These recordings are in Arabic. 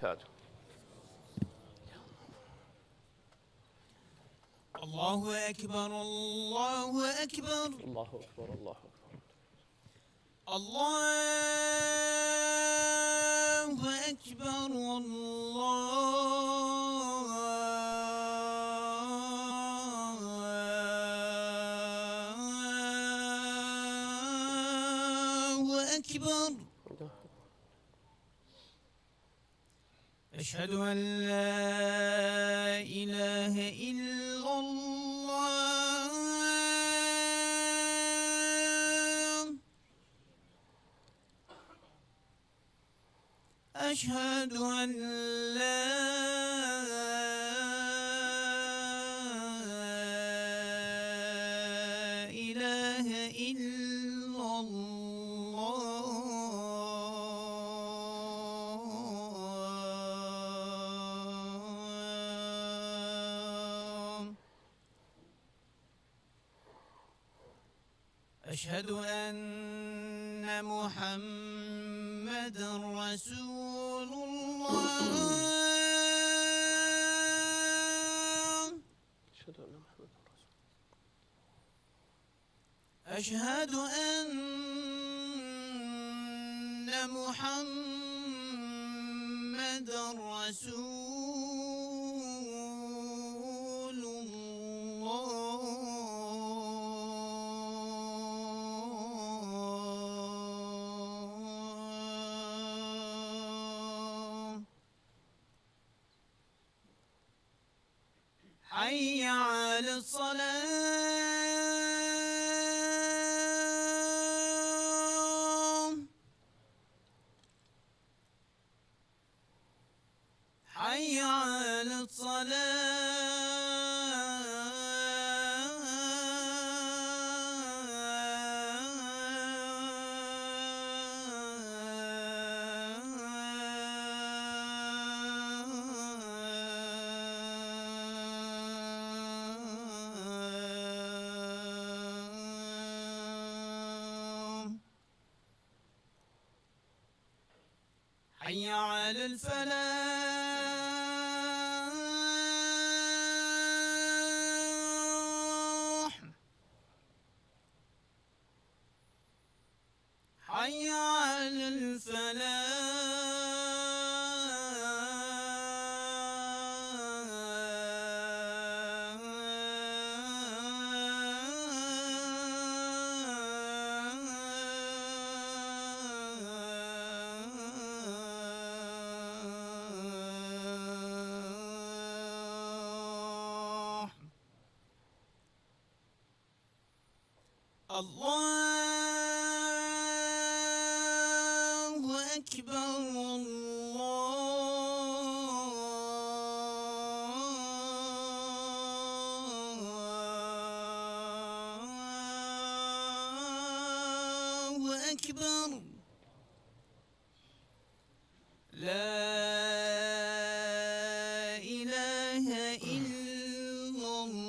كاد. الله أكبر الله أكبر الله أكبر الله أكبر الله أكبر الله أكبر. أشهد أن لا إله إلا الله. أشهد أن لا إله إلا الله. أشهد أن محمدا رسول الله. أشهد أن محمد رسول الله. حي على الصلاة. حي على الصلاة. حي على الفلاح. حي على الفلاح. الله أكبر الله أكبر. لا إله إلا الله.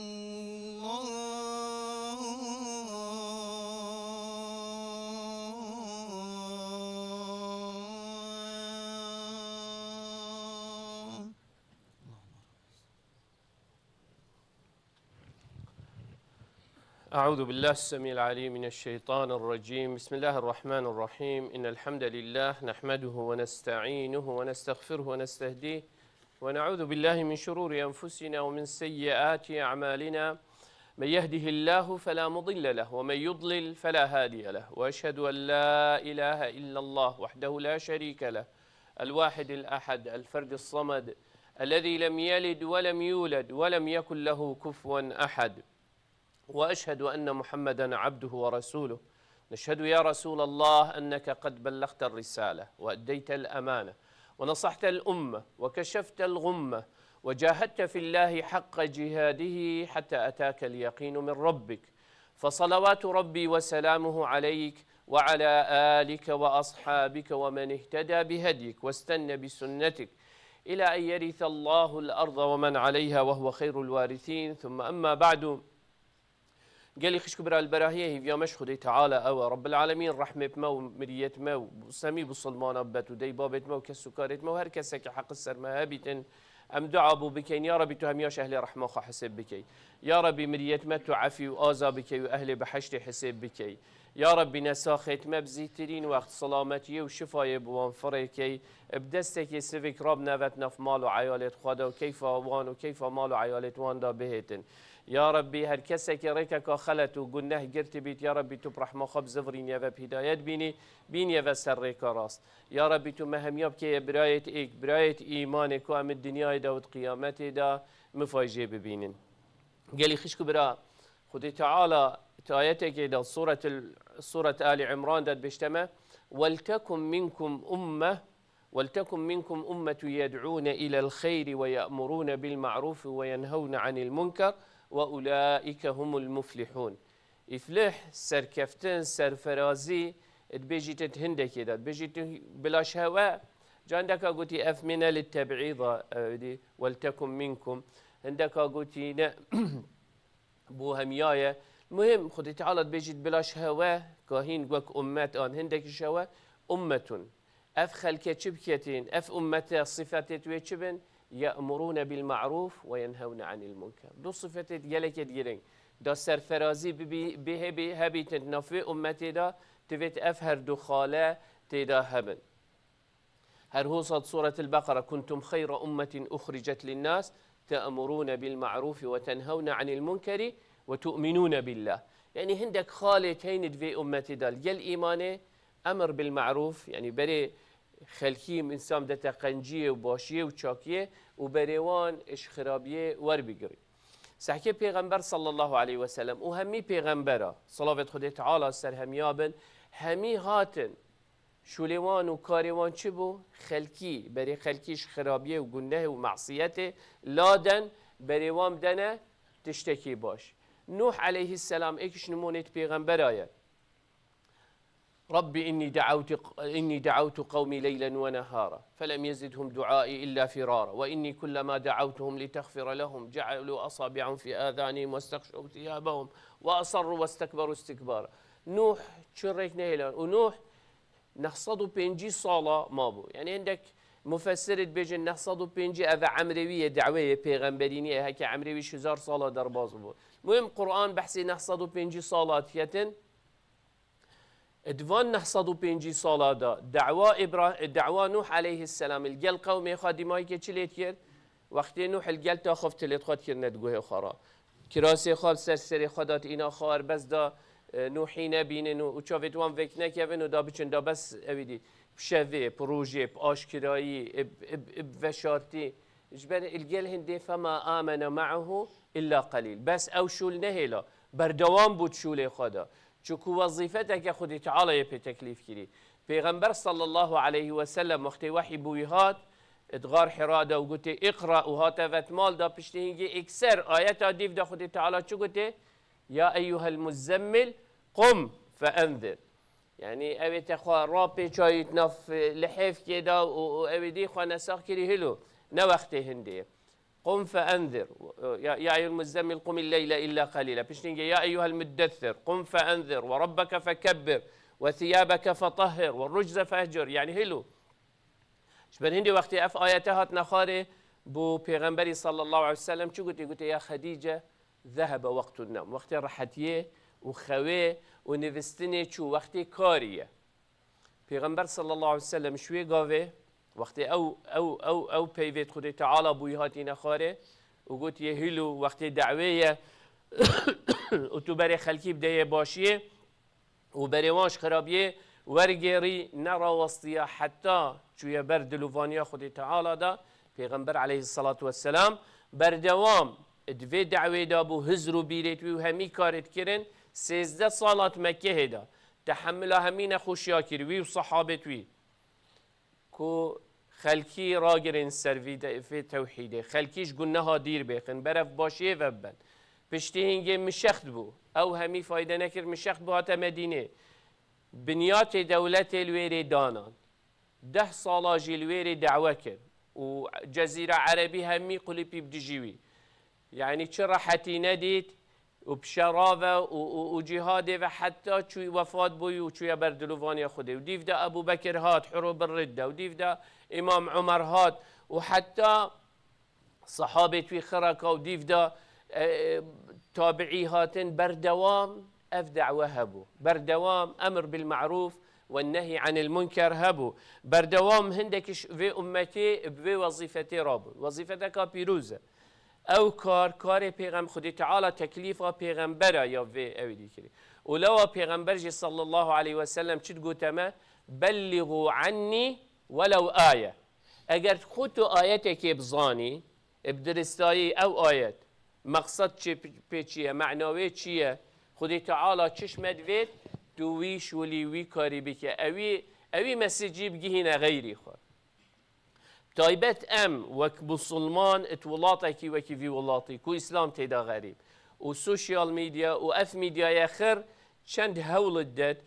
أعوذ بالله السميع العليم من الشيطان الرجيم. بسم الله الرحمن الرحيم. إن الحمد لله نحمده ونستعينه ونستغفره ونستهديه ونعوذ بالله من شرور أنفسنا ومن سيئات أعمالنا. من يهده الله فلا مضل له ومن يضلل فلا هادي له، وأشهد أن لا إله إلا الله وحده لا شريك له، الواحد الأحد الفرد الصمد الذي لم يلد ولم يولد ولم يكن له كفوا أحد. وأشهد أن محمدا عبده ورسوله. نشهد يا رسول الله أنك قد بلغت الرسالة وأديت الأمانة ونصحت الأمة وكشفت الغمة وجاهدت في الله حق جهاده حتى أتاك اليقين من ربك، فصلوات ربي وسلامه عليك وعلى آلك وأصحابك ومن اهتدى بهديك واستنى بسنتك إلى أن يرث الله الأرض ومن عليها وهو خير الوارثين. ثم أما بعد، قال لي خشكو برا البراهيه هي فيامش خدي تعالى او رب العالمين رحمه ما ومريت ما وسمي بصلمان بت ودي بابت ما وكسكارت ما وهر كسك حق السر ما هبيتن ام دعا ابو بكين يا ربي تهم ياش اهل رحمه خا حسب بكي يا ربي مريت ما تعفي وازا بكي واهل بحشت حسب بكي يا ربي نساخت ما بزيترين وقت سلامتي وشفاي بوان فريكي بدستك سيفيك رب نفت نف مال وعيالت خدا وكيف وان وكيف مال وعيالت وان دا بهتن يا ربي هر كسك ريكك خلت وقلناه قرت بيت يا ربي تبرح ما خب زفرين يا بهدايات بين يا سرك راست يا ربي تمهم يبكي براية إيك براية إيمانك وأم الدنيا دا وقيامته دا مفاجئ ببينن قال لي خشكو برا خدي تعالى آياتك دا سورة آل عمران دا بيجتمع ولتكن منكم أمة يدعون إلى الخير ويأمرون بالمعروف وينهون عن المنكر وأولئك هم المفلحون إفلح سركفتن سرفرازي تبيجي هنده كده تبيجي بلا شهوة عندك قلتي أثمنة للتبعيض ولتكن منكم عندك قلتي بو همياية المهم خدي تعالى تبيجي بلا شهوة كاهين قوك أمات هندك شهوة أمة أف خلك شبكتين أف أمة صفات تويتشبن يأمرون بالمعروف وينهون عن المنكر دو صفات يلك ديرين دا سرفرازي به هبيت نفي أمتي دا تفيت أفهر دخالة تدا هبن هر هو صد سورة البقرة كنتم خير أمة أخرجت للناس تأمرون بالمعروف وتنهون عن المنكر وتؤمنون بالله يعني هندك خالة هين في أمتي دا الجل إيمانه أمر بالمعروف يعني بري خلكيم إنسان دتا قنجية وباشية وشاكية وبريوان إش خرابية وربقري سحكي پیغمبر صلى الله عليه وسلم وهمي پیغمبره صلاة خدا تعالى سر هميابن همي هاتن شولوان وكاروان چه بو خلكي بري خلكيش خرابية وقناه ومعصيته لادن بريوان بدنه تشتكي باش نوح عليه السلام ايكش نمونت پیغمبره ربي إني دعوت قومي ليلا ونهارا فلم يزدهم دعائي إلا فرارا وإني كلما دعوتهم لتغفر لهم جعلوا أصابعهم في آذانهم واستغشوا ثيابهم وأصروا واستكبروا استكبارا نوح شريك نهيلا ونوح نحصدوا بينجي صالة ما بو يعني عندك مفسرة بيجن نحصدوا بينجي أذا عمروية دعوية بيغمبرينية هكا عمروي شزار صالة درباز بو مهم قرآن بحثي نحصدوا بينجي صالات يتن ادوان نحصدوا بينجي صلاة دا دعوة نوح عليه السلام الجل قومي خادماي كتشليت كير وقتی نوح الجل تاخف تلت خاد كير ندگوه خارا كراسي خال سرسري خادات اینا خار بس دا نوحي نبينن و چاوت وان وک نکوین و دا بچن دا بس اویدی شوه پروژه آشکرایی وشارتی جبر الجل هندي فما آمن معه إلا قليل بس أو شول نهلا بردوام بود شول خدا چکو وظیفتك خودی تعالی یه تکلیف کردی پیغمبر صلی الله علیه و سلم وقتی وحی بویهات ادغار حراده و گوته اقرأ و هات وتمال دا پشتینگی اکثر آیت دیو دا خودی تعالی چو گوته یا ایها المزمل قم فانذر يعني أبي تخوا رابي شايت نف لحيف كده وأبي خوا نساق كده هلو نوقته هندي قم فأنذر يا أيها المزمل قم الليل إلا قليلا بشنيجي يا أيها المدثر قم فأنذر وربك فكبر وثيابك فطهر والرجز فاهجر يعني هلو شبه هندي وقت أف آياتها نخاري بو پیغمبري صلى الله عليه وسلم شو قلت يا خديجة ذهب وقت النوم وقت راحتيه وخويه ونفستني شو وقت كاريه پیغمبر صلى الله عليه وسلم شوي قاوه وقت او پیوت خود تعالى بويهاتي نخاره وقلت يهلو وقت دعوية وتبري خلقي بداية باشيه وبريوانش خرابيه ورگيري نرى وسطيا حتى شو يبرد لوفانيا خود تعالى دا پیغمبر عليه الصلاة والسلام بردوام دوی دعوی دا بو هزر و بیرتوی و همی کارت کرن 13 سالات مکه هدا تحمل همین خوشیا کروی و صحابتوی کو خلکی را گرن سروی فی توحیده خلکیش گناه دیر بخن برف باشیه و بن پشتی هنگه مشخت بو او همی فایده نکر مشخت بو هاتا مدینه بنیات دولت الویر دانان 10 سالا جلویر دعوه کرد و جزیره عربی همی قلبی بدجیوی يعني شرحتي نديت وبشراوة وجهاده وحتى شوي وفات بوي وشوي بردلوفانيا خده وديف دا أبو بكر هات حروب الردة وديف دا إمام عمر هات وحتى صحابة في خركة وديف دا تابعي هاتن بردوام أفدع وهبو بردوام أمر بالمعروف والنهي عن المنكر هبو بردوام هندكش في أمتي في وظيفتي رابو وظيفتك بيروزة او کار پیغمبر خدا تعالی تکلیفا پیغمبر یا وی اویدی کری ولو پیغمبر صلی الله علیه و سلم چی گوتمه بلغوا عني ولو آیه اگر خودتو آیت که بزانی بدرستایی او آیت مقصد چیه معناوی چیه خدا تعالی چشمت وید تو ویش ولی وی کاری بکه اوی مسیجی بگیهین غیری خود تایبەت ئەم وەک بوسڵمان وڵاتێکی وەکی وی وڵاتی کو ئیسلام تێدا غەریب و سوشیال میدیا و ئەف میدیایە خر چەند هەوڵت دێت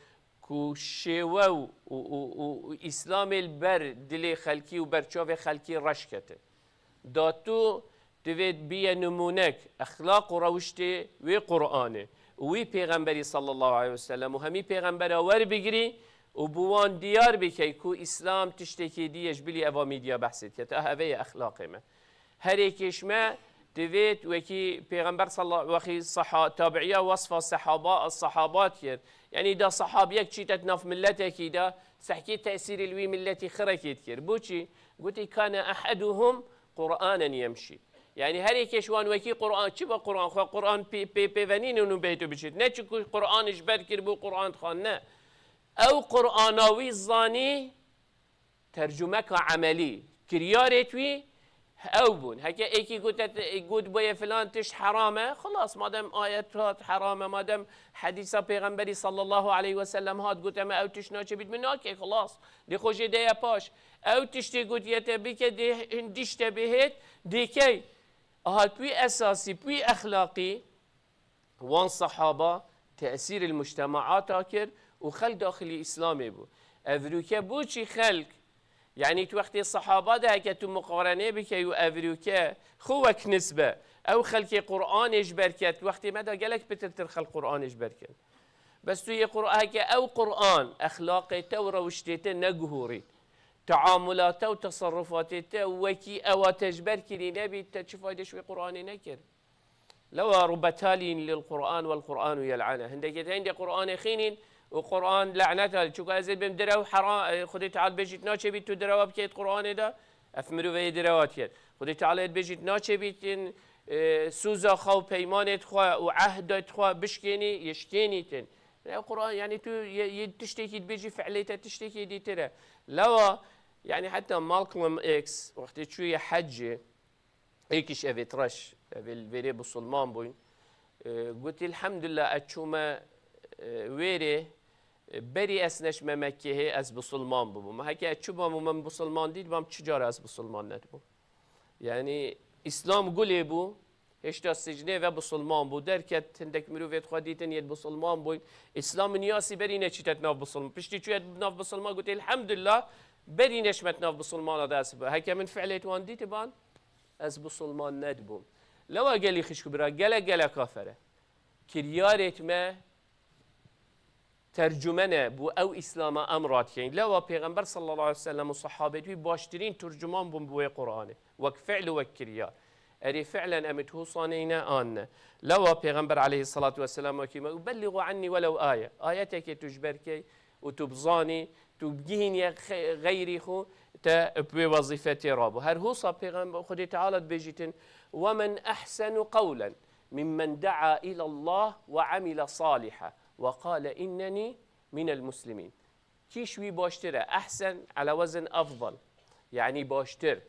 کو شێوە و ئیسلامی بەر دلێ خەلکی و بەرچاوێ خەلکی ڕەشکەتن دا تو دەوێت بیە نمونەک ئەخلاق و ڕەوشتێ وێ قورئانێ وی پێغەمبەری صلی الله علیه وسلم و هەمی پێغەمبەرە وەربگری و بوان دیار بکی کو اسلام تشتکی دیش بلی اوا میدیا بحثید که اوه اخلاقی ما هر یکیش ما دوید وکی پیغمبر صلی الله وخی تابعیه وصف الصحابات کرد یعنی دا صحابیک چیتت ناف ملتکی دا سحکی تأثیر الوی ملتی خرکید کرد بوچی گوتی کان احدهم قرآنا يمشي يعني هر یکیش وان وکی قرآن چی با قرآن خواه قرآن پیونین اونو بیتو بشید نه چی قرآنش بد کرد بو قرآن خواه نه او قرآناوي الظاني ترجمك عملي كريارتوي او بون هكا ايكي قلت بويا فلان تش حرامه خلاص مادام آيات حرامه مادام حديث پیغمبري صلى الله عليه وسلم هات قلت اما او تش ناچه بيت من اوكي خلاص دي خوشي ديا باش او تشتي قلت يتبك دي هندشت بهت دي كي هات بي اساسي بي اخلاقي وان صحابه تأثير المجتمعات اكر وخلق داخلي إسلامي بو أفروكا بوشي خلق يعني توقت الصحابة ده كتو مقارنة بكي وأفروكا خوك نسبة أو خلق قرآن إجبركت وقت ماذا قالك بترتر خلق قرآن إجبركت بس تو قرآن أو قرآن أخلاقيته وروشتته نجهوري تعاملاته وتصرفاته وكي أو تجبرك لنبي تشوف هذا شوي قرآن نكر لو رب تالي للقرآن والقرآن يلعنه عندي قرآن خينين وقرآن لعنتها شو قال زين بمدروا حرام خدي تعال بيجيت ناتشي بيت تدروا بكيت قرآن ده أفمروا في دروات كيت خدي تعال بيجيت ناتشي بيت سوزا خو بيمانت خو وعهدت خو بشكيني يشكيني تن القرآن يعني تو تشتكي بيجي فعليته تشتكي دي ترى لو يعني حتى مالكولم إكس وقت شوية حجة هيكش أبي ترش بالفيري بسلمان بوين قلت الحمد لله أتشوما ويري بري اسنش ممكه از بسلمان بوم ما هكا چوبام من بسلمان دید بام چجار از بسلمان ندبو يعني اسلام قولي بو هشتا سجنه و بسلمان بو دركت هندك مروفيت خديتن يد بسلمان بو اسلام نياسي بري نچيتت ناف بسلمان پشتي چويت ناف بسلمان قلت الحمد لله بري نشمت ناف بسلمان داس هكا من فعليت وان ديت بان از بسلمان ندبو لو قالي خشكو برا قال كافره كريارت ما ترجمانه بو او اسلام امرات يعني لو پیغمبر صلى الله عليه وسلم وصحابته باشترين ترجمان بو قرآن وك فعل وكريار اري فعلا امته صانينا ان لو پیغمبر عليه الصلاة والسلام وكما يبلغوا عني ولو آية آياتك تجبرك وتبزاني تبجين غيري خو بوظيفتي رابو هر هو صاب پیغمبر خدي تعالى بيجيتن ومن احسن قولا ممن دعا الى الله وعمل صالحا وقال إنني من المسلمين كيشوي باشترة أحسن على وزن أفضل يعني باشتر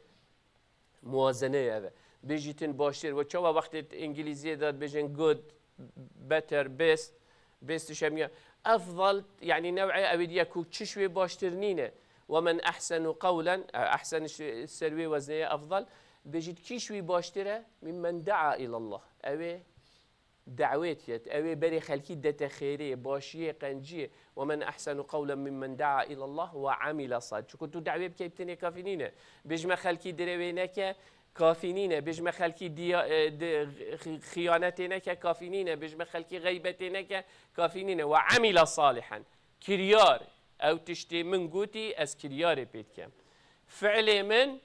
موازنة هذا بيجيتن باشتر وشوا وقت إنجليزية ده بيجين good better best شمية أفضل يعني نوعية أبدية كو تشوي باشترنينه ومن أحسن قولا أحسن السروي وزنية أفضل بيجيت كيشوي باشترة ممن دعا إلى الله أوي دعوتيت أوي بري خلكي دتا خيرية باشية قنجية ومن أحسن قولا ممن دعا إلى الله وعمل صالحا شو كنتو دعوة بكيبتني كافينينة بيجما خلكي دروينك كافينينه بجم خلكي خيانتينك كافينينه بجم خلكي غيبتينك كافينينه وعمل صالحا كريار او تشتي من قوتي اس كريار بيتكم فعل من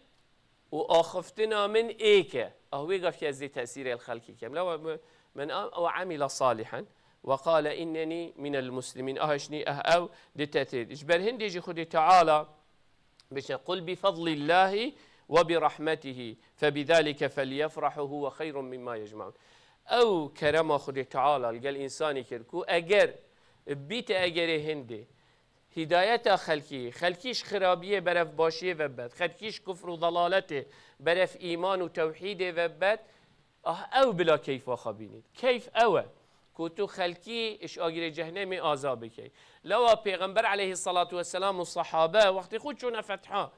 واخفتنا من ايكا هو يقف يزي تاثير الخلق كم لو من او عمل صالحا وقال انني من المسلمين اهشني او دتاتيد اجبر هندي يجي خدي تعالى باش يقول بفضل الله وبرحمته فبذلك فليفرحوا هو خير مما يجمعون او كرم خدي تعالى قال انساني كركو اجر بيت اجر هندي هدایت خلکیش خرابیه برف باشیه و بد خلکیش کفر و ضلالته برف ایمان و توحید و بد او بلا کیف خبینید کیف اوه که تو خلکی اش آگیر جهنم آزاد بکی لوا پیغمبر علیه الصلاة والسلام و صحابه وقتی خود چون فتحا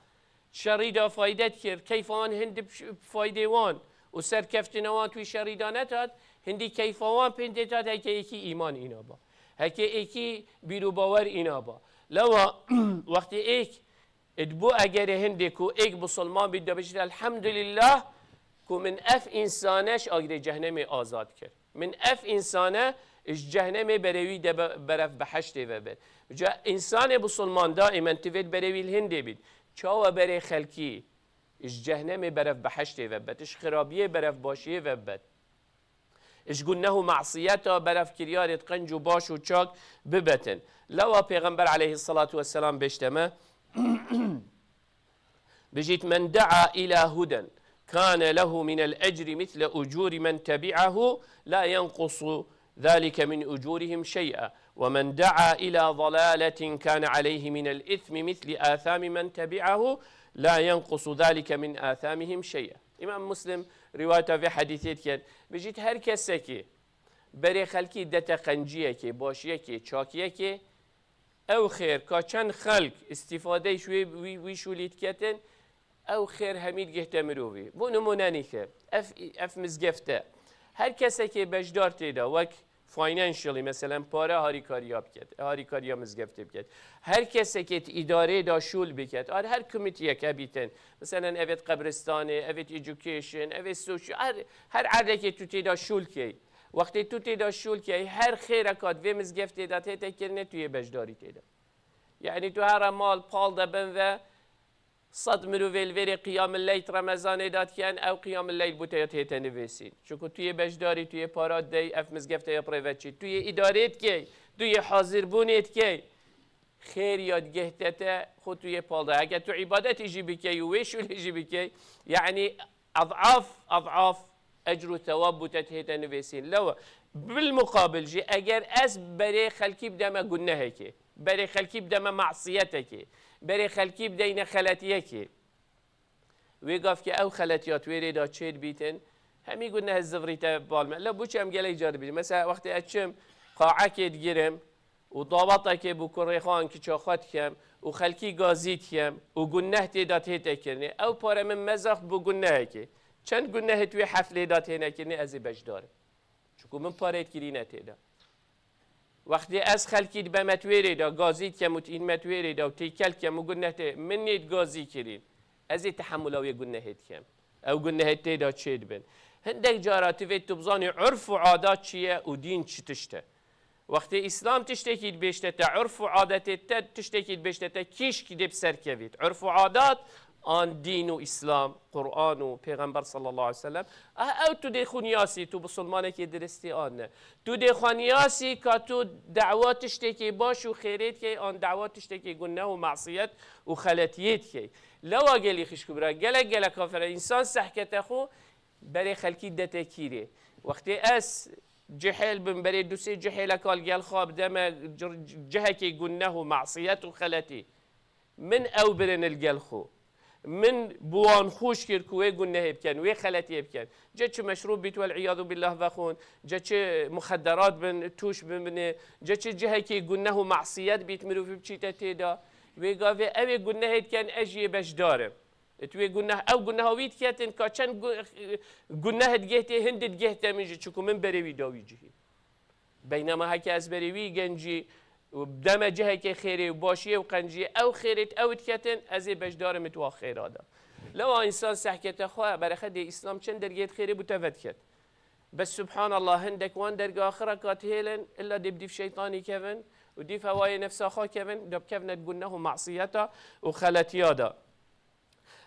شریدا فایدت کرد کیف آن هند فایده وان و سرکفتنوان توی شریدانت هندی کیف آن پندتات هکی ایکی ایمان اینا با هکی ایکی بیرو باور اینا با لو وقتی ایک ادبو اگر هندی کو ایک بسلمان بیده بشید الحمد لله کو من اف انسانش آگر جهنم آزاد کرد من اف انسانه اش جهنم بروی ده برف بحشته و بد انسان بسلمان دائما تفید بروی الهندی بید چاو بری خلکی اش جهنم برف بحشته و بد اش خرابیه برف باشیه و بد اش گناه معصیتا برف کریارت قنج و باش و چاک ببتن لوا پیغمبر علیه الصلاة والسلام بشتمه بجيت من دعا إلى هدى كان له من الأجر مثل أجور من تبعه لا ينقص ذلك من أجورهم شيئا ومن دعا إلى ضلالة كان عليه من الإثم مثل آثام من تبعه لا ينقص ذلك من آثامهم شيئا إمام مسلم رواية في حديثيت كان بجيت هر كسكي بري خلقي دتا قنجيه كي باشيه كي چاكيه كي او خير كاچن خلق استفاده شوي ويشوليت كتن او خير هميد گهته مروي بو نموناني كر اف مزگفته هر کسی که بجدار تیدا وک فاینانشلی مثلا پاره هاریکاریا بکد هاریکاریا مزگفته بکد هر کسی که اداره دا شول بکد هر کمیتی که بیتن مثلا اوید قبرستانه اوید ایژوکیشن اوید سوشیال هر عرضه که تو تیدا شول کی وقتی تو تیدا شول کی هر خیر کاد و مزگفته دا تیتا کرنه توی بجداری تیدا یعنی تو هر مال پال دبن و صد مروفيل فيري قيام الليل رمضان دات كان او قيام الليل بوتيات هيتا نفسين شكو توي بجداري توي بارات دي اف مزگفته يا بريفاتشي توي اداريت كي توي حاضر بونيت كي خير ياد گهتتا خود توي بالدا اگر تو عبادت يجي بكي ويشو يجي بكي يعني اضعاف اجر وثواب بوتيات هيتا نفسين لو بالمقابل جي اگر اس بري خلقي بدا ما قلنا هيك بري خلقي بدا ما معصيتك بري خلقي بدينا خلاتيكي ويقف كي او خلاتيات ويري دا تشير بيتن هم يقولنا هالزفريتا بالما لا بوش ام قال يجرب مثلا وقت اتشم قاعه تجرم وضابطك بو كريخان كي چاخات كم وخلقي غازيت كم وقلنا تيدات هيتا كرني او بار من مزخ بو قلنا كي چند قلنا توي حفله دات هنا كرني از بجدار چكو من باريت كرينا تيدا وقتی از خلقی به متویری دا گازید که متین متویری دا و تیکل که مگونه ته من نید گازی کرین از تحمل او گونه هد کم او گونه هد تیدا چید بن هندک جاراتی وی تبزانی عرف و عادات چیه و دین چی تشته وقتی اسلام تشتکید بیشته تا عرف و عادت تشتکید بیشته تا کیش کی دب سر کوید عرف و عادات آن دین و اسلام قرآن و پیغمبر صلی الله علیه وسلم او تو دی خونیاسی تو بسلمانه که درستی آن نه تو دی خونیاسی که تو دعواتش تکی باش و خیریت که آن دعواتش تکی گناه و معصیت و خلطیت که لوا گلی خش کبرا گله کافر انسان سحکت خو برای خلکی دته کیره وقتی اس جحل بن برای دوسه جحل کال گل خواب دم جهه که گناه و معصیت و خلطی من او برن الگل خو من بوان خوش كير كوي قلنا يبكن وي خلت يبكن جاتش مشروب بيت والعياذ بالله فخون جاتش مخدرات بن توش بن جاتش جهه كي قلناه معصيات بيت مرو في بشيتا تيدا وي قافي اوي قلنا يتكن اجي باش دارم توي قلنا او قلنا ويت كاتن كاتشن قلنا دجهتي هند دجهتي من جيكو من بريوي داوي جهي بينما هكا از بريوي جنجي ودم جهه که خیره و باشیه و قنجیه او خیرت او تکتن از بجدار متوا خیر آدم لو انسان سحكت اخوه برخد اسلام چند درجه خيري بتفت كد بس سبحان الله هندك وان درجه اخره كات هيلن الا دي في شيطاني كيفن ودي فواي نفس اخوه كيفن دب كيفن تقولنه معصيته وخلت يادا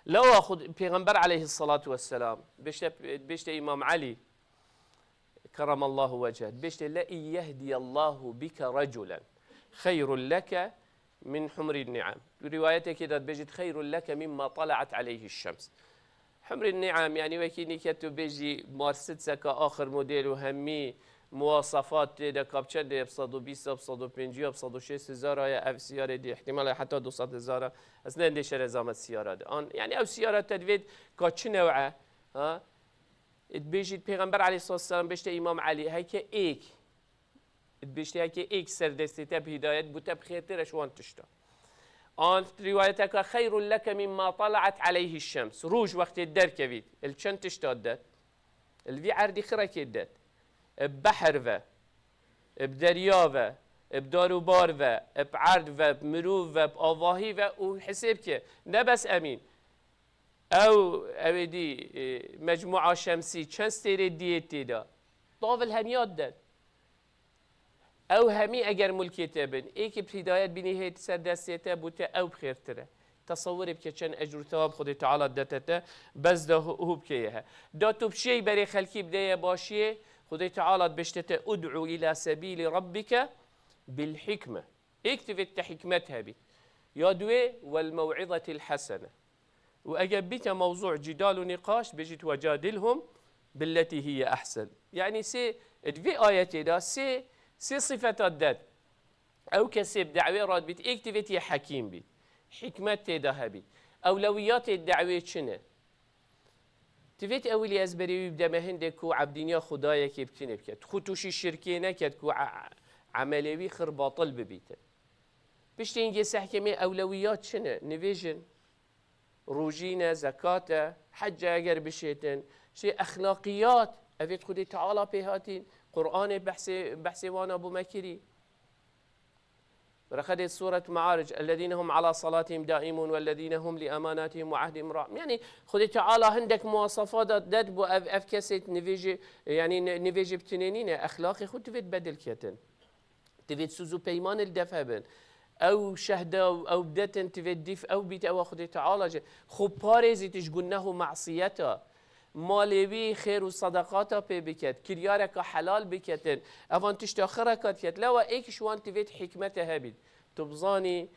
لو اخذ پیغمبر عليه الصلاه والسلام بيشت امام علي كرم الله وجهه بيشت لا يهدي الله بك رجلا خير لك من حمر النعم روايته كده بيجد خير لك مما طلعت عليه الشمس حمر النعم يعني وكيني كتو بيجي مارستسك آخر موديل وهمي مواصفات ده كابتشد ب 120 ب 150 ب 106 هزار يا اف سياره دي احتمال حتى 200 هزار اصلا اندش رزام السياره ده آن يعني او سياره تدويد كاتش نوعه ها بيجي پیغمبر عليه الصلاه والسلام بيشت امام علي هيك ايك بيشت هيك ايك سردسته بهدايه بوته بخيرترش وان تشتا آن روايتك خير لك مما طلعت عليه الشمس روج وقت الدر كبيت الچن تشتادت الفي عردي خرا كدت ببحر و بدريا و بداروبار و بعرض و بمروف و بآواهي و وحسب که نه بس امين او دي مجموعة شمسي چند ستيري ديتي دا طاول هميات داد او همي اگر ملكيته بن ايكي بهدايات بني هيت سر دستيته بوته او بخيرتره تصوري بك چن اجر ثواب خدي تعالى دتته بس ده هو بكيها داتو بشي بري خلقي بدايه باشيه خدي تعالى بشتته ادعو الى سبيل ربك بالحكمه اكتفت حكمتها بي يا دوي والموعظه الحسنه واجبت موضوع جدال ونقاش بيجي وجادلهم بالتي هي احسن يعني سي في ايتي دا سي صفات الداد او كسب دعوه راد بيت اكتيفيتي حكيم بيت حكمت تدها بيت اولويات الدعوه شنو تفيت اولي ازبري يبدا ما هندك وعبدينيا خدايا كي بتني بكت خطوشي شركه نكت كو عملوي خر باطل ببيت بيشتينجي سحكمي اولويات شنو نيفيجن روجينا زكاة حج اگر بشيتن شيء اخلاقيات افيت خدي تعالى بهاتين قرآن بحثي وانا ابو مكري رخدت سورة معارج الذين هم على صلاتهم دائمون والذين هم لأماناتهم وعهدهم راعون يعني خدي تعالى عندك مواصفات داد بو افكست نفيجي يعني نفيجي بتنينين اخلاقي خد تفيت بدل كيتن تفيت سوزو بيمان الدفهبن او شهده او بدتن تفيت ديف او بيت او خدي تعالى خو بارزي تشقنه معصيته مالوی خیر و صدقاتا پی بکد کریارک حلال بکتن اوان تشتا خرکات کت لوا ایکش وان تفيت حکمت هبید تبزانی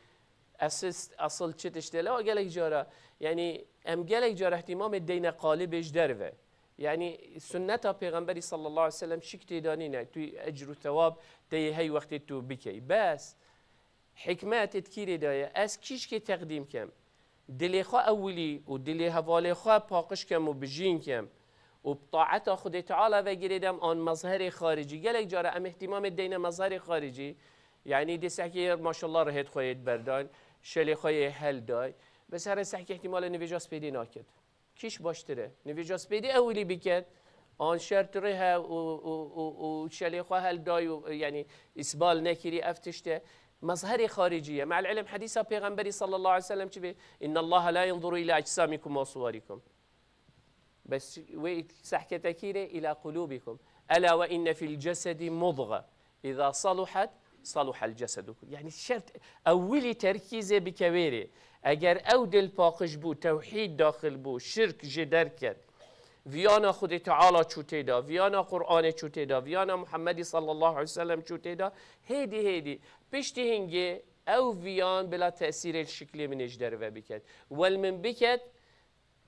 اصل چه تشتا لوا گلک جارا يعني ام گلک جارا احتمام الدین قالبش دروه يعني سنتا پیغمبری صلی الله علیه وسلم شکتی دانینه توی اجر و ثواب دی هی وقتی تو بکی بس حکمت تکیری دایه از کیش که تقدیم کم دلی خوا اولی و دلی حواله خوا پاکش کم و بجین کم و بطاعت خود تعالی و گریدم آن مظهر خارجی گلک جاره ام اهتمام دین مظهر خارجی یعنی دی سحکی ماشاءالله رهت خواهید بردان شلی خواهی هل دای بس هر سحکی احتمال نویجاس پیدی ناکد کیش باشتره نویجاس پیدی اولی بکد آن شرط ره و شلی خواه هل دای و یعنی اسبال نکری افتشته مظهر خارجية مع العلم حديث پیغمبري صلى الله عليه وسلم چه إن الله لا ينظر إلى أجسامكم وصوركم بس سحكة تكيرة إلى قلوبكم ألا وإن في الجسد مضغة إذا صلحت صلح الجسد يعني الشرط أولي تركيزه بكويري أجر أو دل باقش بو توحيد داخل بو شرك جدر كد ویانا خود تعالی چوته دا ویانا قرآن چوته دا ویانا محمدی صلی الله علیه وسلم چوته دا هیدی پشتی هنگه او ویان بلا تأثیر الشکلی منش در و بکد والمن بکد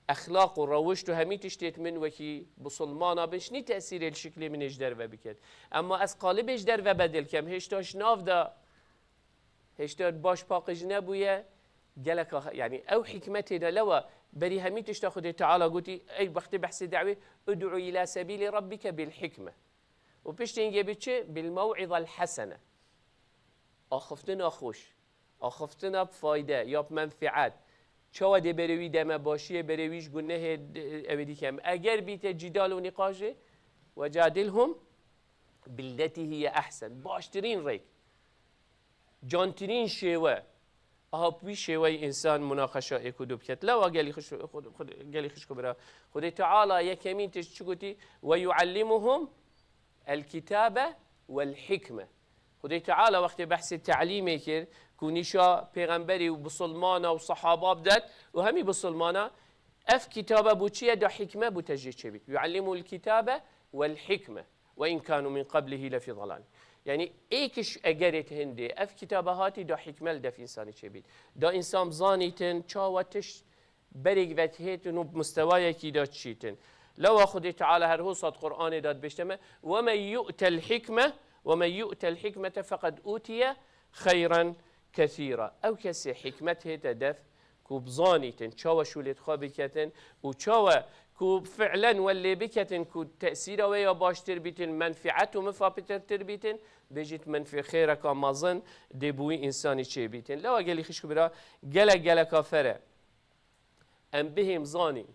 اخلاق و روشت و همی تشتیت من وکی بسلمانا بشنی تأثیر الشکلی منش در و بکد اما از قالبش در و بدل کم هشتاش ناف دا هشتاش باش پاقش نبویه جلك يعني او حكمتي ده لو بري هميتش تاخذ تعالى قلتي اي وقت بحث دعوه ادعو الى سبيل ربك بالحكمه وبشتين بتشي بالموعظه الحسنه اخفتنا خوش اخفتنا بفايده يا بمنفعت چوا دي بروي دم باشيه برويش گنه اودي كم اگر بيت جدال ونقاش وجادلهم بالتي هي احسن باشترين ريك جانترين شيوه آها بیشه وی انسان مناقشه اکودو بکت لوا قالی خش کبرا خدای تعالی یکمین تش چگوتی و یعلمهم الكتاب والحكمة. خدای تعالی وقتی بحث تعلیمی کرد کونیشا پیغمبری و بسلمانا و صحابه بدد و همی بسلمانا اف كتابه بوچيه دا حكمه بوتجي شبيت يعلموا الكتابه والحكمه وان كانوا من قبله لفي ضلال. يعني ايكش اجرت هندي اف كتابه هاتي دا حكمه دا في انسان شبيت دا انسان زانيتن چاوتش بريق وتهيت انه بمستواي كي دا تشيتن لو خدي تعالى هر صد قران داد بشتمه ومن يؤت الحكمه فقد اوتي خيرا كثيرا او كسي حكمته تدف كو بزانيتن چاوا شولت خواب بكتن و چاوا كو فعلا واللي بكتن كو تأثيره ويا باشتر بيتن منفعته مفابتر تربيتن بيجيت منفع خيرك مازن دبوي إنساني چه بيتن لو قالي خشكو برا قلق كافره ام بهم زاني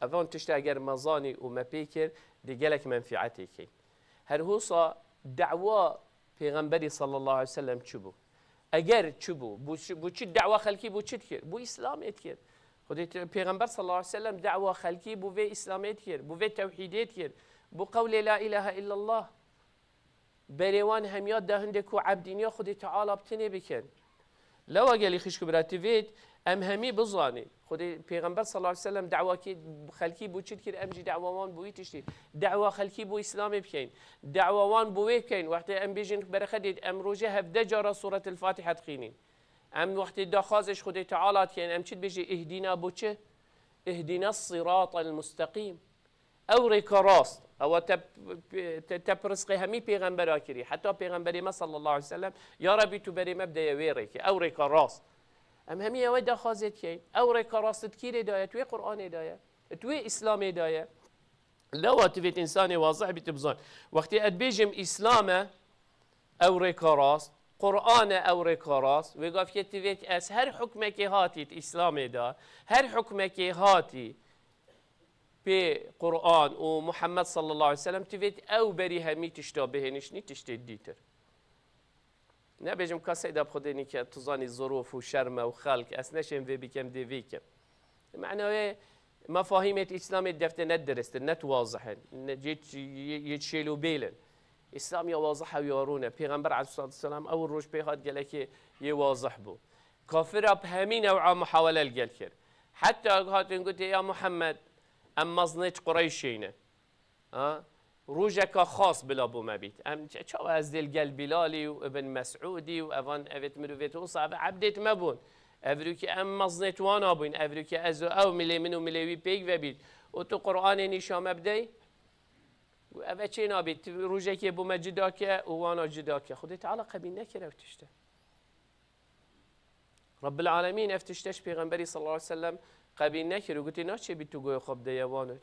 افان تشتا اگر مزاني وما بيكر دي قلق منفعتي كي هر هوصا دعوة پیغمبري صلى الله عليه وسلم چبو اگر چبو بو چی دعوه خلکی بو چی کرد بو اسلامیت کرد خودی پیغمبر صلی الله علیه و سلم دعوه خلکی بو وی اسلامیت کرد بو وی توحیدیت کرد بو قول لا اله الا الله بریوان همیاد ده هنده کو عبدینیا خودی تعالی بتنی بکن لو اگلی خشک براتی وید ام همی بزانی خودی پیغمبر صلی الله علیه و سلم دعوه کی خلکی بو چی کرد امجی دعوه وان بو تشتی دعوه خلکی بو اسلام بکن دعوه وان بو بکن وقتی ام بیجن برخدید ام روزه هفده جاره سوره الفاتحه تخینین ام وقتی داخازش خودی تعالی کن ام چی بیجی اهدینا بو چه اهدنا الصراط المستقیم او ریکاراست او تبرزقي همي پیغمبر آکری حتی پیغمبری ما صلی الله علیه و سلم یا ربی تو بری مبدا ویری که او ریکاراست ام همي اوه داخازت كي او ريكاراست كيري داية توي قرآن داية توي إسلامي داية لو تفيت إنساني واضح بتبزان وقت أدبيجم إسلام او ريكاراست قرآن او ريكاراست ويقف يتفيت أس هر حكمك هاتي إسلامي دا هر حكمك هاتي بقرآن ومحمد صلى الله عليه وسلم تفيت او بري همي تشتابهنش ني تشتد ديتر نبيجم كاسي داب خديني كتزاني الظروف وشرمة وخلق أسنشم في بكم دي فيكم معناه مفاهيم الإسلام الدفتر ندرست نت واضحة جيت يتشيلوا بيلن إسلام يا واضحة ويارونا پیغمبر عليه الصلاة والسلام أول روش بيخاد قال لك يواضح بو كافر بهمين نوع محاولة الجلكر حتى هاتين قلت يا محمد أما ظنيت قريشينا روجك خاص بلا بو مبيت ام چاو از دل گل بلالی و ابن مسعودی و اوان اوت مروفت و صعب عبدت مبون افرو که ام مزنت وانا بین افرو که از او ملی منو ملیوی پیگ و بید و تو قرآن نشام بدی و اوه چه نابید روجك بو مجداك و وانا جداك خودی تعالی قبیل نکره و تشته رب العالمين افتشتش پیغمبری صلی الله علیه وسلم قبیل نکره و گوتی ناچه بید تو گوی خوب دیوانو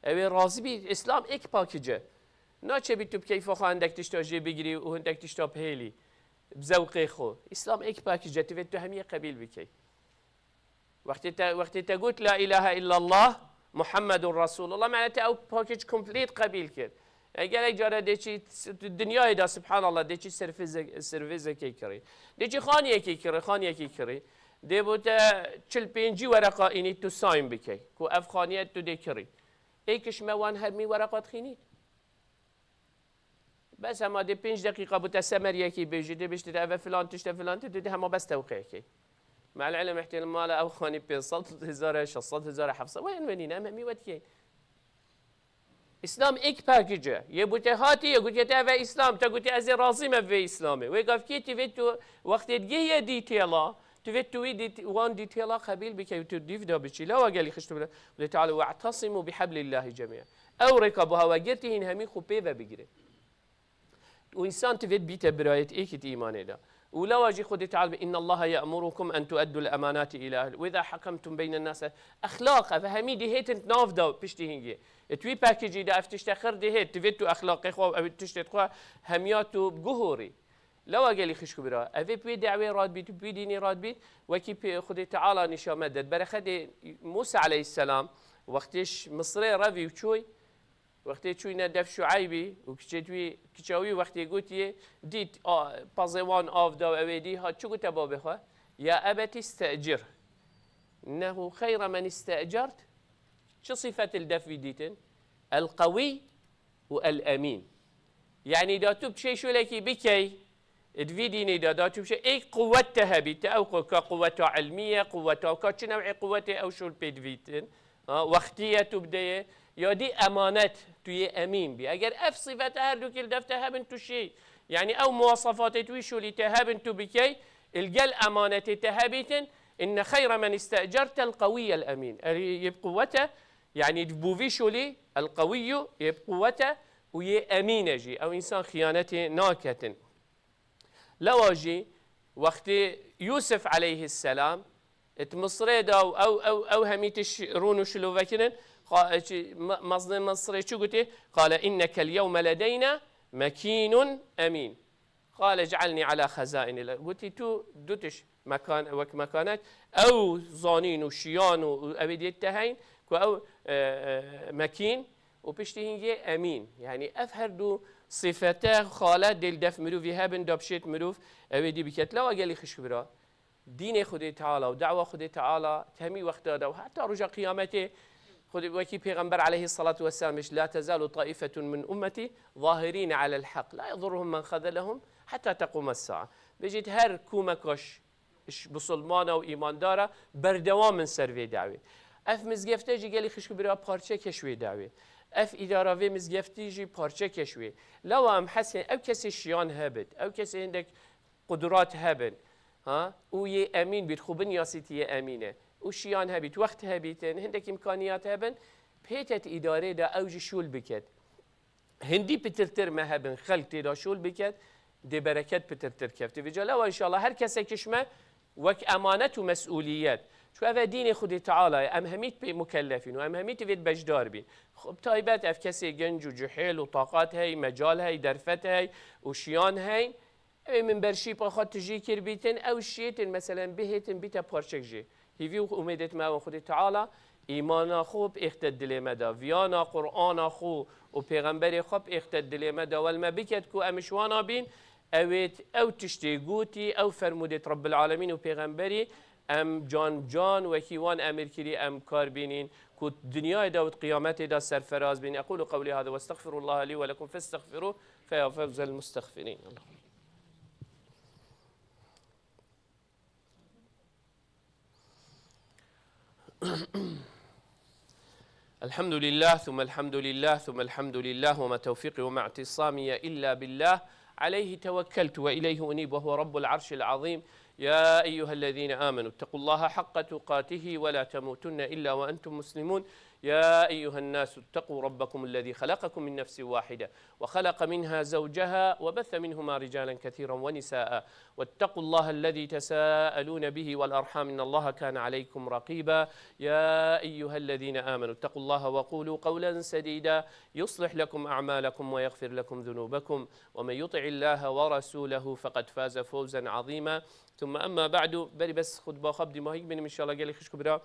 اوه راضی بید اسلام ایک پاکیجه ناچه بید تو بکیف آخو هندک تشتا جه بگیری و هندک تشتا بهیلی بزوقی خو اسلام ایک پاکیجه توید تو همیه قبیل بکی وقتی تا گوت لا اله الا الله محمد رسول الله معناته او پاکیج کمپلیت قبیل کرد اگر یک جاره دیچی دنیای دا سبحان الله دیچی سرویز کی کری دیچی خانیه کی کری دی بوده 45 ورقه اینی تو سایم بکی کو افغانیت تو دی کری ایکش موان هرمی ورقات خینید بس اما دی 5 دقیقه بوده سمر یکی بیجیده بشتید اوه فلان تشته فلان تدیده همه بس توقیه کی مع العلم احتمال او خانی 500,000 600,000 وين وين اما ميوت كي اسلام ایک پاکیجه یه بوده هاتی یه گوتی تا و اسلام تا گوتی از راضی ما و اسلامه و گفت کی تی تو وقت دیگه دیتیلا تو وان دیتیلا قبیل بکی تو دیو دا بچی لا وقالی خشت بله تعالی واعتصموا بحبل الله جميعا او رکبها و گرتی این همی خوبه و بگیره و انسان تفيد بيت برايت ايكت ايمانه ده ولا واجي خد تعالى ان الله يأمركم ان تؤدوا الامانات الى اهل واذا حكمتم بين الناس اخلاق فهمي دي هيت نافدا بشتي هنجي توي باكيجي ده افتشتخر دي هيت تفيد اخلاق خو او تشتت خو همياتو بجهوري لو قال لي خشكو برا افي بي دعوه راد بيت بي ديني راد بيت وكي خد تعالى نشا مدد برخد موسى عليه السلام وقتش مصري رفي وشوي وقتی چوی ندف شعیبی و کچاوی وقتی گویی دید پازوان آفدا و اویدی ها چو گوته با بخواه يا أبت استأجر إنه خير من استأجرت. شو صفة الدف ديتن؟ القوي والأمين. يعني دا تو بشي شو لكي بكي تفيديني دا تو بشي اي قوتها بيت او كقوة علمية قوة كاتش نوعي قوته او شو البيت فيتن وقتية تبدأ يا دي أمانات توي أمين بي أجر أف صفتها هردو كل دفتها بنتو شيء يعني أو مواصفات توي شو اللي تهابنتو بكي الجل أمانة تهابيتن إن خير من استأجرت القوي الأمين يبقوته يعني بوفي شو لي القوي يبقوته وي أمين جي أو إنسان خيانته ناكتن لو جي وقت يوسف عليه السلام مصري دا أو هميتش رونو شلو فكرن مصدر مصري شو قلت قال إنك اليوم لدينا مكين أمين قال اجعلني على خزائن قلت تو دوتش مكان مكانات أو ظانين وشيان وأبديت تهين أو مكين وبشتهينجي أمين يعني أفهر دو صفته خالات دل دف مروف يهابن دبشت مروف أبدي بكت لا أجلي خشبرا دين خدي تعالى ودعوة خدي تعالى تهمي وقت هذا وحتى رجع قيامته خدي وكي پیغمبر عليه الصلاة والسلام لا تزال طائفة من أمتي ظاهرين على الحق لا يضرهم من خذلهم حتى تقوم الساعة بجيت هر كومكش بسلمانه وإيمان داره بردوام من سروي دعوة اف مزگفته جي قالي خشكو برا پارچه کشوی دعوه اف اداره و مزگفتی جي پارچه کشوی لو هم حسن او کسی شیان هبد او کسی عندك قدرات هبن ها وي امين بيت خوبن ياسيتي امينه وشيان هبيت وقت هبيتن عندك امكانيات هبن بيتت اداره دا اوج شول بكت هندي بترتر ما هبن خلق دا شول بكت دي بركات بترتر كفت في جلا وان شاء الله هر كسي كشمه وك امانه ومسؤوليات شو هذا دين خدي تعالى امهميت بمكلفين وامهميت بيت بجدار بين خب تايبات اف كسي جنج وجحيل وطاقات هي مجال هي درفت هي وشيان هي من برشي باخد تجي كربيتن او شيتن مثلا بهتن بيتا بارشك جي هيفيو اميدت ما خدي تعالى ایمان خوب اختدل مدا ویانا قرآن خو و پیغمبر خوب اختدل مدا والما بکت کو امشوانا بین اویت او تشتیگوتی او فرمودت رب العالمین و پیغمبری ام جان و کیوان امر کری ام کار بینین کو دنیای دا و قیامت دا سرفراز بین اقول قولی هذا واستغفر الله لي ولكم فاستغفروه فيا فوز المستغفرين. الحمد لله ثم الحمد لله ثم الحمد لله وما توفيقي وما اعتصامي إلا بالله عليه توكلت وإليه أنيب وهو رب العرش العظيم. يا أيها الذين آمنوا اتقوا الله حق تقاته ولا تموتن إلا وأنتم مسلمون. يا أيها الناس اتقوا ربكم الذي خلقكم من نفس واحدة وخلق منها زوجها وبث منهما رجالا كثيرا ونساء واتقوا الله الذي تساءلون به والأرحام إن الله كان عليكم رقيبا. يا أيها الذين آمنوا اتقوا الله وقولوا قولا سديدا يصلح لكم أعمالكم ويغفر لكم ذنوبكم ومن يطع الله ورسوله فقد فاز فوزا عظيما. ثم أما بعد بري بس خد باخبدي ما هيك بني إن شاء الله قال لي خش كبرى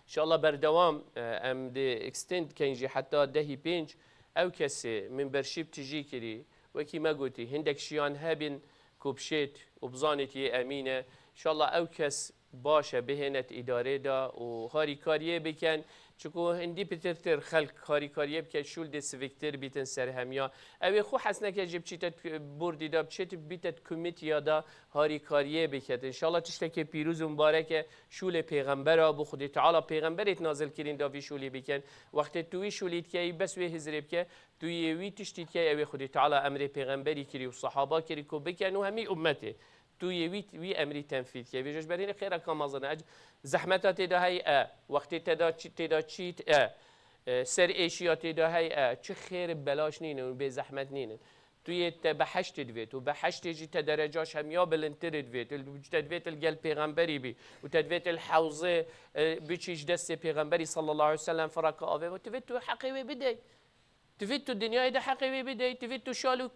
إن شاء الله بردوام ام دي اكستند كينجي حتى دهي بينج او كسي من برشيب تجي كري وكي ما قلتي هندك شيان هابن كوبشيت وبزانتي امينه ان شاء الله او كس باشا بهنت اداره دا وهاري كاريه بكن چكو هندي بترتر خلق هاري كاريه بكن شول دي سفيكتر بيتن سر هميا او خو حسنه که جب چيت بوردي دا بچيت بيتت كوميتيا دا هاري كاريه بكت ان شاء الله تشتكي پیروز مبارك شول پیغمبر ابو خدي تعالى پیغمبرت نازل كرين دا في شولي بكن وقت توي شوليت كي بس وي حزرب كي توي وي تشتيت كي او خدي تعالى امر پیغمبري كري وصحابه كري كو بكن وهمي امته توی وی امری تنفیذ که ویژش برین خیره کام ازنه زحمتات ده هی وقتی تدا چیت سر ایشیات ده هی چه خیر بلاش نینه و به زحمت نینه توی بحشت دویت و بحشت جی تدرجاش هم یا بلنتر دویت تدویت الجل پیغمبری بی و تدویت الحوزه بچیش دست پیغمبری صلی الله علیه وسلم فرق آوه و تدویت تو حقیقی بدهی تفيدتو الدنيا ده حقي بدي تفيدتو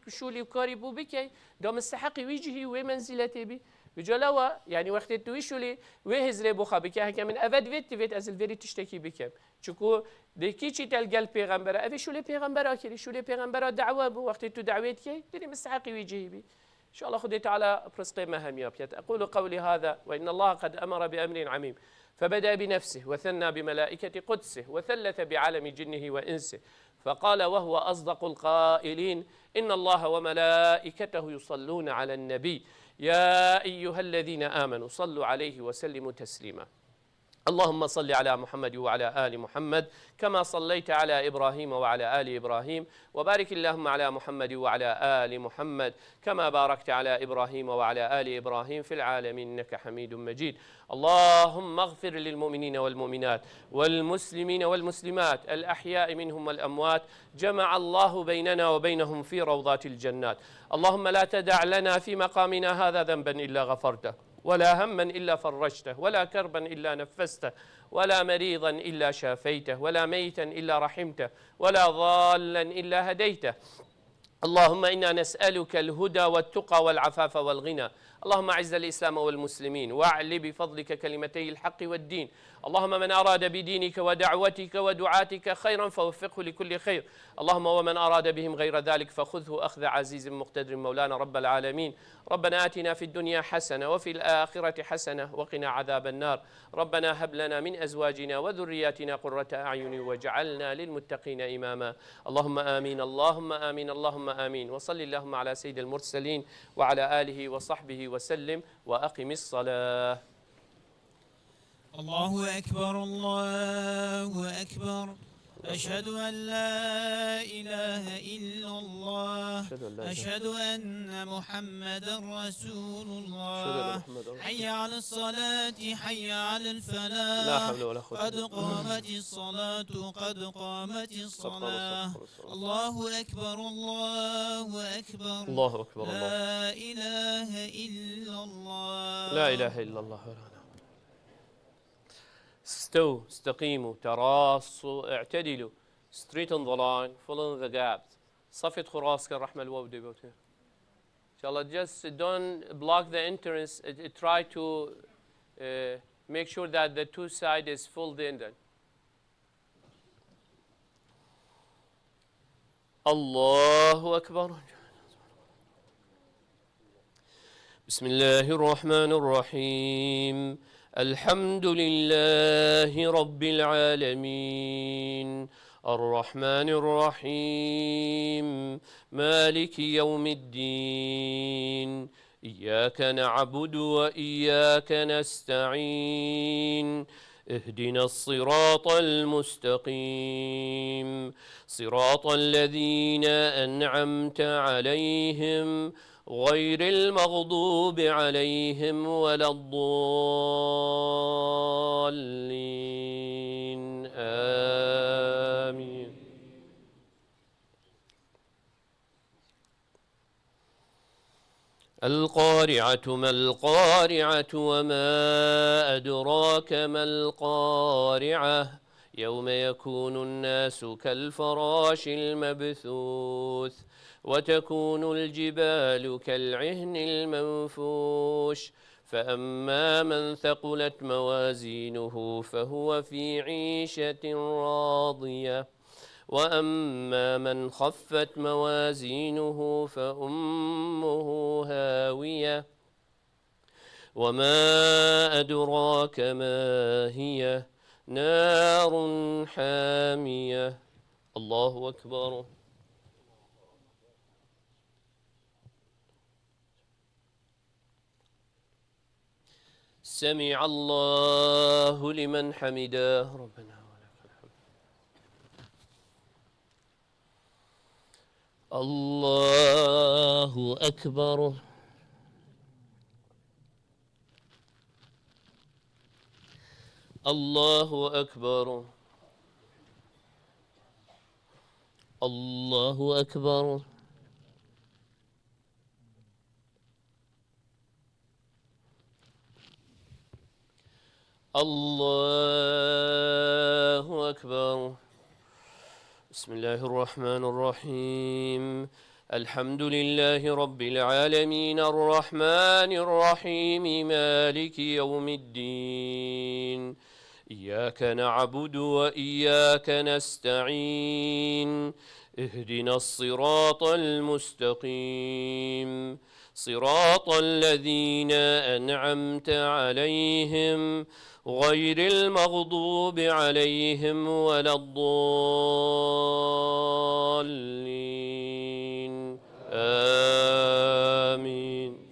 شولي وكاري بو بكي دا مستحقي ويجهي ومنزلتي بي بجلاوة يعني وقت توي شولي وهزري بو خابكي هكا من افد فيت تفيت از الفيري تشتكي بكم چكو دكي چي تلقى البيغمبر افي شولي بيغمبر اكري شولي بيغمبر دعوه بو وقت تو دعويت كي دري مستحقي ويجهي بي إن شاء الله خديت على برسقي مهميابيات. أقول قولي هذا وإن الله قد أمر بأمر عميم، فبدأ بنفسه وثنى بملائكة قدسه وثلث بعالم جنه وإنسه، فقال وهو أصدق القائلين: إن الله وملائكته يصلون على النبي يا أيها الذين آمنوا صلوا عليه وسلموا تسليما. اللهم صل على محمد وعلى آل محمد كما صليت على إبراهيم وعلى آل إبراهيم، وبارك اللهم على محمد وعلى آل محمد كما باركت على إبراهيم وعلى آل إبراهيم في العالمين إنك حميد مجيد. اللهم اغفر للمؤمنين والمؤمنات والمسلمين والمسلمات الأحياء منهم والأموات، جمع الله بيننا وبينهم في روضات الجنات. اللهم لا تدع لنا في مقامنا هذا ذنبا إلا غفرته، ولا هما إلا فرجته، ولا كربا إلا نفسته، ولا مريضا إلا شافيته، ولا ميتا إلا رحمته، ولا ضالا إلا هديته. اللهم إنا نسألك الهدى والتقى والعفاف والغنى. اللهم أعز الإسلام والمسلمين واعل بفضلك كلمتي الحق والدين. اللهم من أراد بدينك ودعوتك ودعاتك خيرا فوفقه لكل خير. اللهم ومن أراد بهم غير ذلك فخذه أخذ عزيز مقتدر مولانا رب العالمين. ربنا آتنا في الدنيا حسنة وفي الآخرة حسنة وقنا عذاب النار. ربنا هب لنا من أزواجنا وذرياتنا قرة أعين واجعلنا للمتقين إماما. اللهم آمين اللهم آمين اللهم آمين. وصل اللهم على سيد المرسلين وعلى آله وصحبه وسلم، وأقم الصلاة. الله أكبر الله أكبر، أشهد أن لا إله إلا الله، أشهد أن محمدا رسول الله. حي على الصلاة حي على الفلاح، قد قامت الصلاة قد قامت الصلاة. الله أكبر الله أكبر، الله أكبر لا إله إلا الله. لا إله إلا الله. استو استقيموا تراصوا اعتدلوا. Straighten the line, fill in the gaps. صفت خراسك الرحمة الوودي بوتي. إن شاء الله just don't block the entrance. Try to make sure that the two sides is filled in. الله أكبر. بسم الله الرحمن الرحيم. الحمد لله رب العالمين الرحمن الرحيم مالك يوم الدين إياك نعبد وإياك نستعين اهدنا الصراط المستقيم صراط الذين أنعمت عليهم غير المغضوب عليهم ولا الضالين آمين. القارعة ما القارعة وما أدراك ما القارعة يوم يكون الناس كالفراش المبثوث وتكون الجبال كالعهن المنفوش فأما من ثقلت موازينه فهو في عيشة راضية وأما من خفت موازينه فأمه هاوية وما أدراك ما هي نار حامية. الله أكبر. سمع الله لمن حمده ربنا ولك الحمد. الله أكبر. الله أكبر. الله أكبر. الله أكبر. بسم الله الرحمن الرحيم. الحمد لله رب العالمين الرحمن الرحيم مالك يوم الدين إياك نعبد وإياك نستعين اهدنا الصراط المستقيم صراط الذين أنعمت عليهم غير المغضوب عليهم ولا الضالين آمين.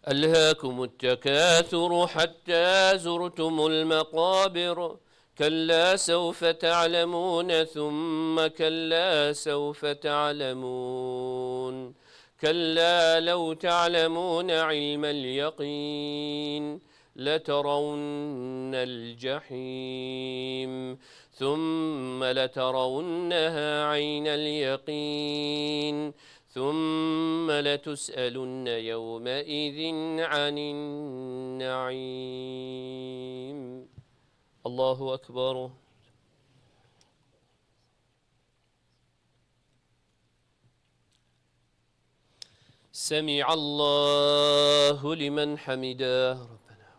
ألهاكم التكاثر حتى زرتم المقابر كلا سوف تعلمون ثم كلا سوف تعلمون كلا لو تعلمون علم اليقين لترون الجحيم ثم لترونها عين اليقين ثم لتسألن يومئذ عن النعيم. الله أكبر. سمع الله لمن حمده ربنا.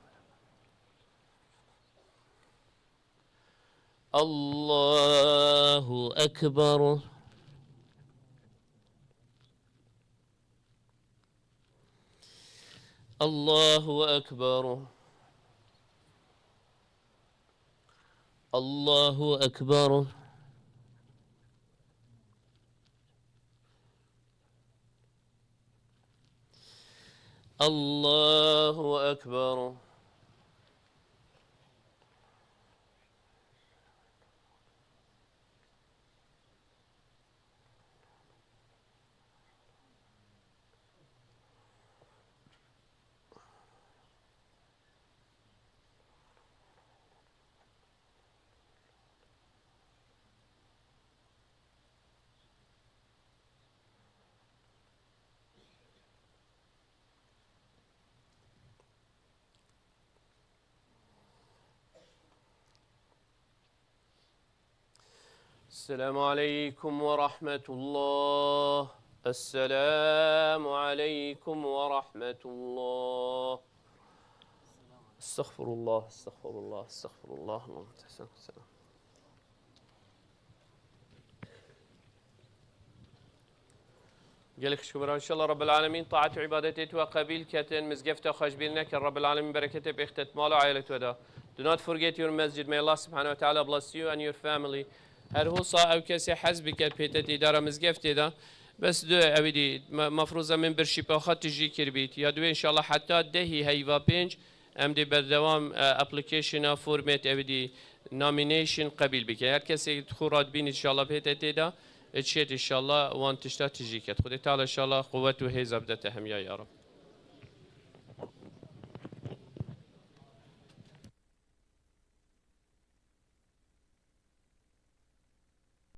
الله أكبر. الله أكبر. الله أكبر. الله أكبر. السلام عليكم ورحمة الله. السلام عليكم ورحمة الله. استغفر الله استغفر الله استغفر الله. اللهم تحسن السلام. قالك شكرا إن شاء الله رب العالمين طاعة عبادتي وقبيل كتن مزقفته خش بينك رب العالمين بركته بإختت مال وعائلة ودا. Do not forget your masjid. May Allah subhanahu wa ta'ala bless you and your family. هر هو صا أو كسي حزب كبيتة إدارة مزقفته ده بس دو أودي مفروضة من برشيبا خط تجي كربيت يا دو إن شاء الله حتى دهي هيفا بينج أم دي بالدوام application فورمات أودي nomination قبيل بك هر كسي خورات بين إن شاء الله بيتة ده اتشيت إن شاء الله وان تشتا تجي كت خدي تعالى إن شاء الله قوته هي زبدته هم يا رب.